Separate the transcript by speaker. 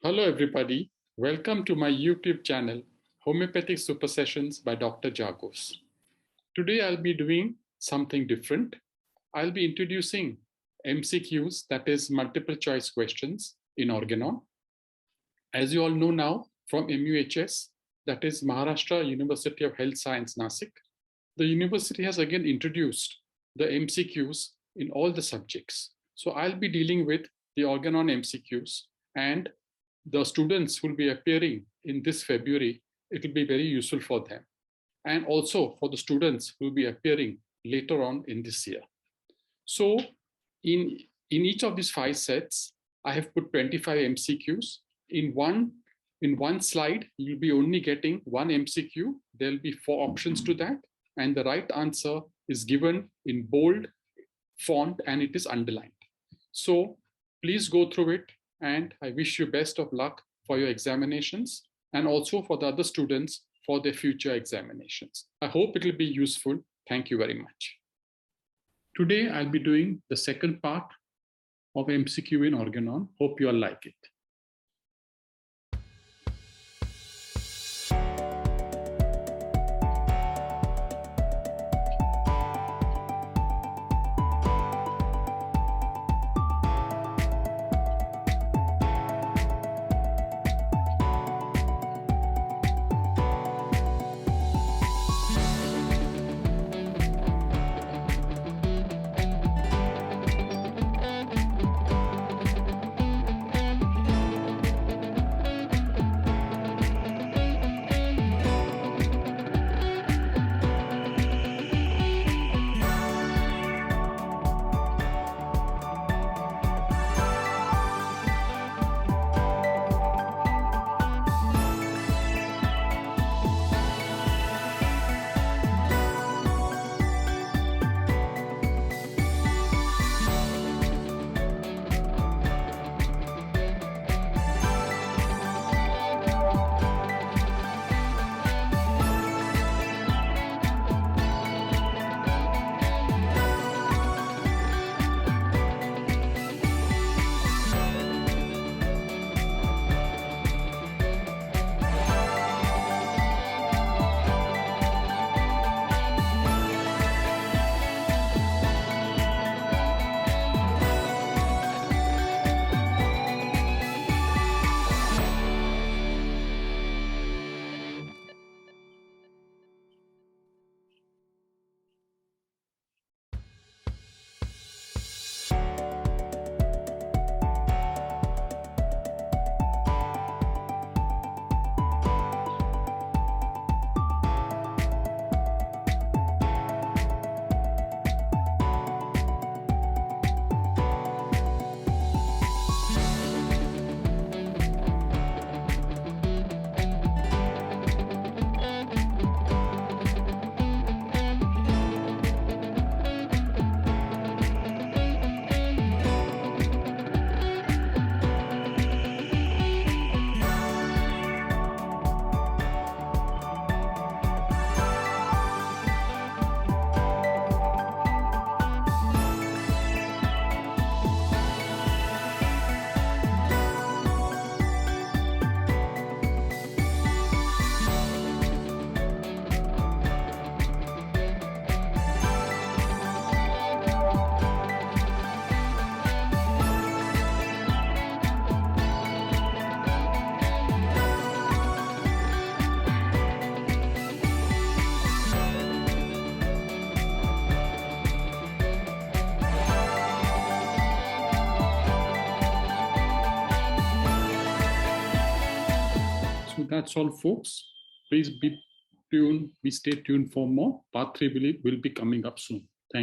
Speaker 1: Hello everybody, welcome to my YouTube channel, Homeopathic Super Sessions by Dr. Jagos. Today I'll be doing something different. I'll be introducing MCQs, that is multiple choice questions in Organon. As you all know now from MUHS, that is Maharashtra University of Health Science, Nasik, the university has again introduced the MCQs in all the subjects. So I'll be dealing with the Organon MCQs, and the students who will be appearing in this February, it will be very useful for them. And also for the students who will be appearing later on in this year. So in each of these 5 sets, I have put 25 MCQs. In one slide, you'll be only getting one MCQ. There'll be 4 options to that. And the right answer is given in bold font and it is underlined. So please go through it. And I wish you best of luck for your examinations and also for the other students for their future examinations. I hope it will be useful. Thank you very much. Today, I'll be doing the second part of MCQ in Organon. Hope you all like it. So that's all, folks. Please be stay tuned for more. Part 3 will be coming up soon.